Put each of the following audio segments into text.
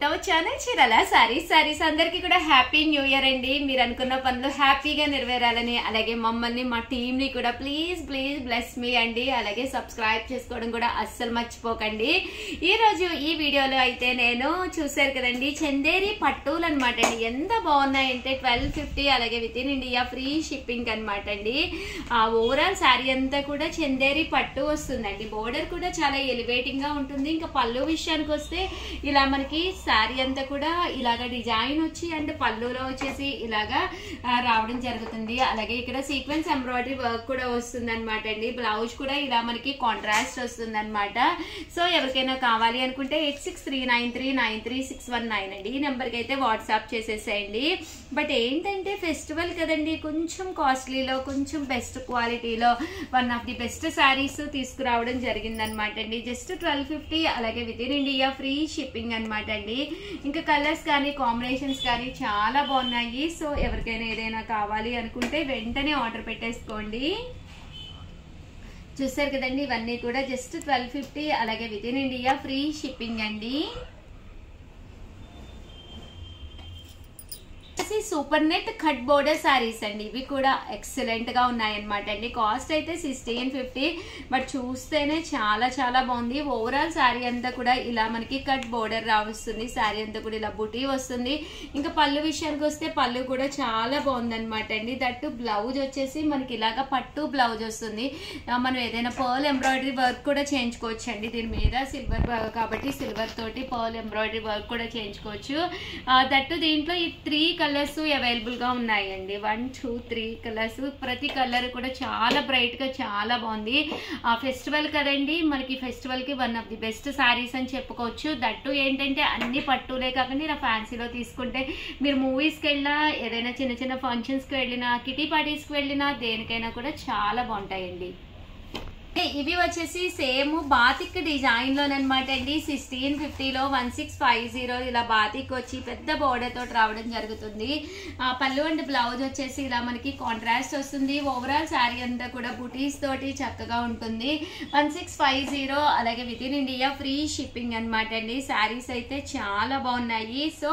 Channel చీరల సారీస్ అందరికి కూడా హ్యాపీ న్యూ ఇయర్ అండి. మీరు అనుకున్న పనులు హ్యాపీగా నెరవేరాలని, అలాగే మమ్మల్ని మా టీమ్ ని కూడా ప్లీజ్ బ్లెస్ మీ అండి. అలాగే సబ్స్క్రైబ్ చేసుకోవడం కూడా అస్సలు మర్చిపోకండి. ఈ రోజు ఈ వీడియోలో అయితే నేను చూసారు కదండి చందేరి పట్టులు అనమాట అండి. ఎంత బాగున్నాయంటే 1250, అలాగే within India free shipping అనమాట అండి. ఆ ఓవరాల్ శారీ అంతా కూడా చందేరి పట్టు వస్తుందండి. బోర్డర్ కూడా చాలా ఎలివేటింగ్ గా ఉంటుంది. ఇంకా పళ్ళు విషయానికి వస్తే ఇలా మనకి శారీ అంతా కూడా ఇలాగా డిజైన్ వచ్చి అండ్ పళ్ళులో వచ్చేసి ఇలాగా రావడం జరుగుతుంది. అలాగే ఇక్కడ సీక్వెన్స్ ఎంబ్రాయిడరీ వర్క్ కూడా వస్తుంది అనమాట అండి. బ్లౌజ్ కూడా ఇలా మనకి కాంట్రాస్ట్ వస్తుంది అనమాట. సో ఎవరికైనా కావాలి అనుకుంటే 8639393619 అండి. ఈ నెంబర్ కి అయితే వాట్సాప్ చేసేసేయండి. బట్ ఏంటంటే ఫెస్టివల్ కదండి, కొంచెం కాస్ట్లీలో కొంచెం బెస్ట్ క్వాలిటీలో one of the best saris తీసుకురావడం జరిగింది అనమాట అండి. జస్ట్ 1250, అలాగే within India free shipping అనమాట అండి. ఇంకా కలర్స్ కానీ కాంబినేషన్స్ కానీ చాలా బాగున్నాయి. సో ఎవరికైనా ఏదైనా కావాలి అనుకుంటే వెంటనే ఆర్డర్ పెట్టేసుకోండి. చూసారు కదండి, ఇవన్నీ కూడా జస్ట్ 1250, అలాగే within India free shipping అండి. Super net cut border sarees అండి. ఇవి కూడా ఎక్సలెంట్ గా ఉన్నాయన్నమాట అండి. కాస్ట్ అయితే 1650, బట్ చూస్తేనే చాలా బాగుంది. ఓవరాల్ శారీ అంతా కూడా ఇలా మనకి కట్ బోర్డర్ రావస్తుంది. శారీ అంతా కూడా ఇలా బుటీ వస్తుంది. ఇంకా పళ్ళు విషయానికి వస్తే పళ్ళు కూడా చాలా బాగుంది అనమాట అండి. దట్టు బ్లౌజ్ వచ్చేసి మనకి ఇలాగా పట్టు బ్లౌజ్ వస్తుంది. మనం ఏదైనా పర్ల్ ఎంబ్రాయిడరీ వర్క్ కూడా చేయించుకోవచ్చు అండి. దీని మీద సిల్వర్ కాబట్టి సిల్వర్ తోటి పర్ల్ ఎంబ్రాయిడరీ వర్క్ కూడా చేయించుకోవచ్చు. దట్టు దీంట్లో ఈ 3 కలర్స్ అవైలబుల్ గా ఉన్నాయండి. 1, 2, 3 కలర్స్. ప్రతి కలర్ కూడా చాలా బ్రైట్ గా చాలా బాగుంది. ఫెస్టివల్ కదండి, మనకి ఫెస్టివల్ కి one of the best saris అని చెప్పుకోవచ్చు. దట్టు ఏంటంటే అన్ని పట్టులే కాకుండా ఇలా ఫ్యాన్సీలో తీసుకుంటే మీరు మూవీస్ కి వెళ్ళినా, ఏదైనా చిన్న ఫంక్షన్స్ కి వెళ్ళినా, కిటీ పార్టీస్ కి వెళ్ళినా, దేనికైనా కూడా చాలా బాగుంటాయండి. ఇవి వచ్చేసి సేమ్ బాతిక్ డిజైన్ లోనమాట అండి. 1650లో 1650 ఇలా బాతిక్ వచ్చి పెద్ద బోర్డర్ తోటి రావడం జరుగుతుంది. పళ్ళు అండ్ బ్లౌజ్ వచ్చేసి ఇలా మనకి కాంట్రాస్ట్ వస్తుంది. ఓవరాల్ శారీ అంతా కూడా బుటీస్ తోటి చక్కగా ఉంటుంది. 1650, అలాగే within India free shipping అనమాట అండి. శారీస్ అయితే చాలా బాగున్నాయి. సో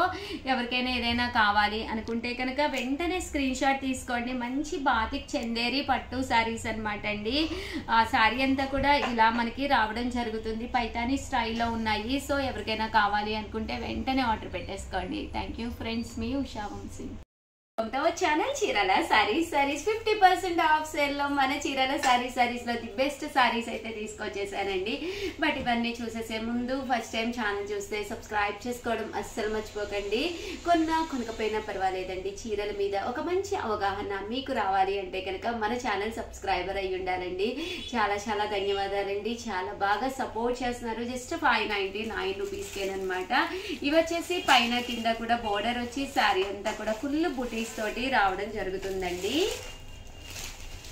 ఎవరికైనా ఏదైనా కావాలి అనుకుంటే కనుక వెంటనే స్క్రీన్ షాట్ తీసుకోండి. మంచి బాతిక్ చందేరి పట్టు శారీస్ అనమాట అండి. శారీ అంతా కూడా ఇలా మనకి రావడం జరుగుతుంది. పైతానీ స్టైల్లో ఉన్నాయి. సో ఎవరికైనా కావాలి అనుకుంటే వెంటనే ఆర్డర్ పెట్టేసుకోండి. థ్యాంక్ యూ ఫ్రెండ్స్, మీ ఉషా వంశీ. ఛానల్ చీరల సారీస్ 50% ఆఫ్ సేల్ లో మన చీరల సారీస్ లో ది బెస్ట్ సారీస్ అయితే తీసుకొచ్చేసానండి. బట్ ఇవన్నీ చూసేసే ముందు ఫస్ట్ టైం ఛానల్ చూస్తే సబ్స్క్రైబ్ చేసుకోవడం అస్సలు మర్చిపోకండి. కొనకపోయినా పర్వాలేదండి, చీరల మీద ఒక మంచి అవగాహన మీకు రావాలి అంటే కనుక మన ఛానల్ సబ్స్క్రైబర్ అయ్యి ఉండాలండి. చాలా ధన్యవాదాలండి. చాలా బాగా సపోర్ట్ చేస్తున్నారు. జస్ట్ 599 రూపీస్కేనమాట. ఇవి వచ్చేసి పైన కింద కూడా బోర్డర్ వచ్చి శారీ అంతా కూడా ఫుల్ బుటీ తోటి రావడం జరుగుతుందండి.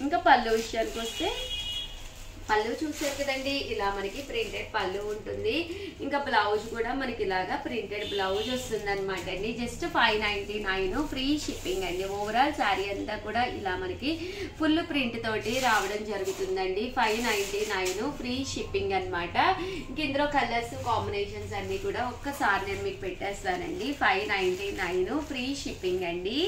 ఇంకా పళ్ళు విషయానికి వస్తే పళ్ళు చూసారు కదండి, ఇలా మనకి ప్రింటెడ్ పళ్ళు ఉంటుంది. ఇంకా బ్లౌజ్ కూడా మనకి ఇలాగా ప్రింటెడ్ బ్లౌజ్ వస్తుంది అనమాట అండి. జస్ట్ 599 ఫ్రీ షిప్పింగ్ అండి. ఓవరాల్ శారీ అంతా కూడా ఇలా మనకి ఫుల్ ప్రింట్ తోటి రావడం జరుగుతుందండి. 599 ఫ్రీ షిప్పింగ్ అనమాట. ఇంక ఇందులో కలర్స్ కాంబినేషన్స్ అన్ని కూడా ఒక్కసారి నేను మీకు పెట్టేస్తానండి. 599 ఫ్రీ షిప్పింగ్ అండి.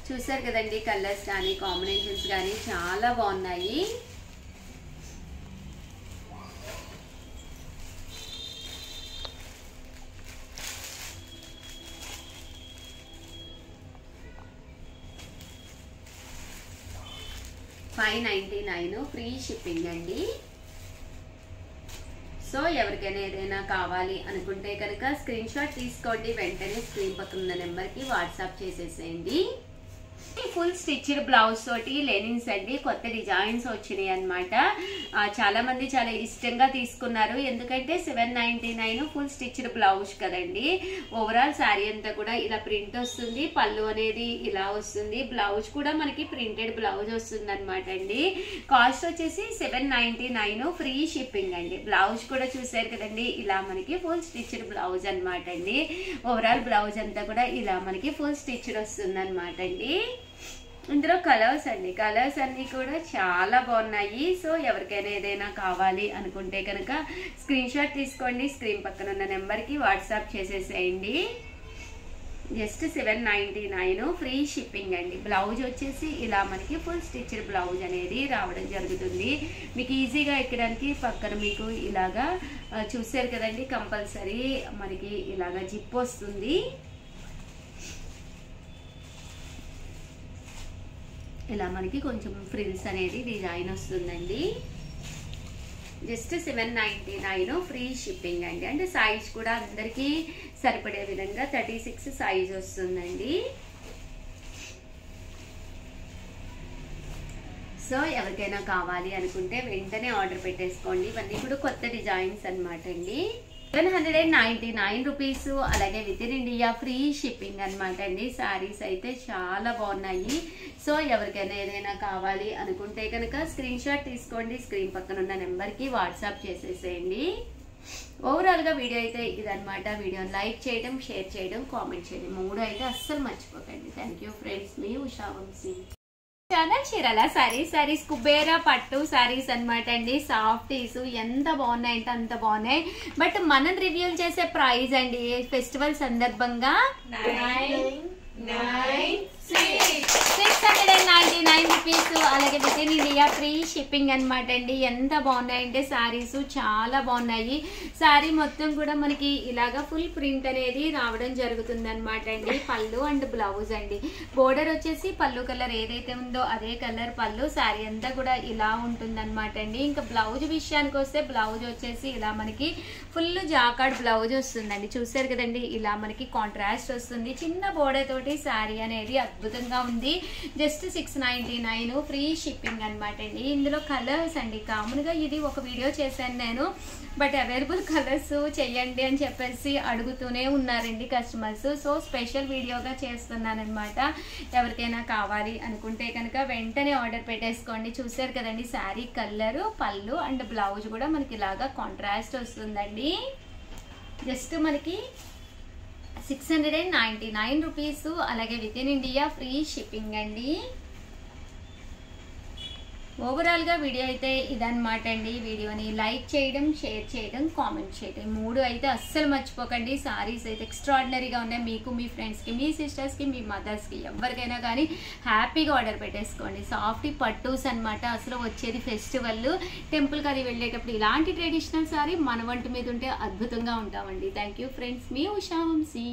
చూసారు కదండి, కలర్స్ కానీ కాంబినేషన్స్ కానీ చాలా బాగున్నాయి. $599 ఫ్రీ షిప్పింగ్ అండి. సో ఎవరికైనా ఏదైనా కావాలి అనుకుంటే కనుక స్క్రీన్ షాట్ తీసుకోండి. వెంటనే స్క్రీన్ పక్కన ఉన్న నెంబర్కి వాట్సాప్ చేసేసేయండి. ఫుల్ స్టిచ్డ్ బ్లౌజ్ తోటి లెనిన్స్ అండి. కొత్త డిజైన్స్ వచ్చినాయి అనమాట. చాలా మంది చాలా ఇష్టంగా తీసుకున్నారు. ఎందుకంటే 799 ఫుల్ స్టిచ్డ్ బ్లౌజ్ కదండి. ఓవరాల్ శారీ అంతా కూడా ఇలా ప్రింట్ వస్తుంది. పళ్ళు అనేది ఇలా వస్తుంది. బ్లౌజ్ కూడా మనకి ప్రింటెడ్ బ్లౌజ్ వస్తుంది అనమాట అండి. కాస్ట్ వచ్చేసి 799 ఫ్రీ షిప్పింగ్ అండి. బ్లౌజ్ కూడా చూసారు కదండి, ఇలా మనకి ఫుల్ స్టిచ్డ్ బ్లౌజ్ అనమాట అండి. ఓవరాల్ బ్లౌజ్ అంతా కూడా ఇలా మనకి ఫుల్ స్టిచ్డ్ వస్తుంది అనమాట అండి. ఇందులో కలర్స్ అండి, కలర్స్ అన్ని కూడా చాలా బాగున్నాయి. సో ఎవరికైనా ఏదైనా కావాలి అనుకుంటే కనుక స్క్రీన్ షాట్ తీసుకోండి, స్క్రీన్ పక్కన ఉన్న నెంబర్కి వాట్సాప్ చేసేసేయండి. జస్ట్ 799 ఫ్రీ షిప్పింగ్ అండి. బ్లౌజ్ వచ్చేసి ఇలా మనకి ఫుల్ స్టిచ్డ్ బ్లౌజ్ అనేది రావడం జరుగుతుంది. మీకు ఈజీగా ఎక్కడానికి పక్కన మీకు ఇలాగా చూసారు కదండి, కంపల్సరీ మనకి ఇలాగా జిప్ వస్తుంది. ఇలా మనకి కొంచెం ఫ్రిల్స్ అనేది డిజైన్ వస్తుందండి. జస్ట్ 799 ఫ్రీ షిప్పింగ్ అండి. అంటే సైజ్ కూడా అందరికీ సరిపడే విధంగా 36 సైజ్ వస్తుందండి. సో ఎవరికైనా కావాలి అనుకుంటే వెంటనే ఆర్డర్ పెట్టేసుకోండి. ఇవన్నీ కూడా కొత్త డిజైన్స్ అనమాట అండి. 799 రూపీస్, అలాగే within India free shipping అనమాట అండి. శారీస్ అయితే చాలా బాగున్నాయి. సో ఎవరికైనా ఏదైనా కావాలి అనుకుంటే కనుక స్క్రీన్ షాట్ తీసుకోండి, స్క్రీన్ పక్కన ఉన్న నెంబర్కి వాట్సాప్ చేసేసేయండి. ఓవరాల్గా వీడియో అయితే ఇదనమాట. వీడియోని లైక్ చేయడం, షేర్ చేయడం, కామెంట్ చేయడం 3 అయితే అస్సలు మర్చిపోకండి. థ్యాంక్ యూ ఫ్రెండ్స్, మీ ఉషా వంశీ. చీరాల సారీస్ కుబేరా పట్టు సారీస్ అనమాట అండి. సాఫ్టీస్ ఎంత బాగున్నాయి అంటే అంత బాగున్నాయి. బట్ మనం రివ్యూలు చేసే ప్రైస్ అండి ఫెస్టివల్ సందర్భంగా 699 రూపీస్, అలాగే within India free shipping అనమాట అండి. ఎంత బాగున్నాయంటే శారీస్ చాలా బాగున్నాయి. శారీ మొత్తం కూడా మనకి ఇలాగా ఫుల్ ప్రింట్ అనేది రావడం జరుగుతుంది అనమాట అండి. పళ్ళు అండ్ బ్లౌజ్ అండి. బోర్డర్ వచ్చేసి పళ్ళు కలర్ ఏదైతే ఉందో అదే కలర్ పళ్ళు. శారీ అంతా కూడా ఇలా ఉంటుంది అనమాట అండి. ఇంకా బ్లౌజ్ విషయానికి వస్తే బ్లౌజ్ వచ్చేసి ఇలా మనకి ఫుల్ జాకార్డ్ బ్లౌజ్ వస్తుందండి. చూసారు కదండి, ఇలా మనకి కాంట్రాస్ట్ వస్తుంది. చిన్న బోర్డర్ తోటి శారీ అనేది అద్భుతంగా ఉంది. జస్ట్ 699 ఫ్రీ షిప్పింగ్ అనమాట అండి. ఇందులో కలర్స్ అండి, కామన్గా ఇది ఒక వీడియో చేశాను నేను, బట్ అవైలబుల్ కలర్స్ చెయ్యండి అని చెప్పేసి అడుగుతూనే ఉన్నారండి కస్టమర్స్. సో స్పెషల్ వీడియోగా చేస్తున్నాను అనమాట. ఎవరికైనా కావాలి అనుకుంటే కనుక వెంటనే ఆర్డర్ పెట్టేసుకోండి. చూసారు కదండి, శారీ కలరు, పళ్ళు అండ్ బ్లౌజ్ కూడా మనకి ఇలాగా కాంట్రాస్ట్ వస్తుందండి. జస్ట్ మనకి 699 రూపీస్, అలాగే within India free shipping అండి. ఓవరాల్గా వీడియో అయితే ఇదన్నమాట అండి. వీడియోని లైక్ చేయడం, షేర్ చేయడం, కామెంట్ చేయడం 3 అయితే అస్సలు మర్చిపోకండి. సారీస్ అయితే ఎక్స్ట్రాడినరీగా ఉన్నాయి. మీకు, మీ ఫ్రెండ్స్కి, మీ సిస్టర్స్కి, మీ మదర్స్కి ఎవరికైనా కానీ హ్యాపీగా ఆర్డర్ పెట్టేసుకోండి. సాఫ్ట్ పట్టూస్ అనమాట. అసలు వచ్చేది ఫెస్టివల్, టెంపుల్కి అది వెళ్ళేటప్పుడు ఇలాంటి ట్రెడిషనల్ సారీ మన వంటి మీద ఉంటే అద్భుతంగా ఉంటామండి. థ్యాంక్ యూ ఫ్రెండ్స్, మీ ఉషా వంశీ.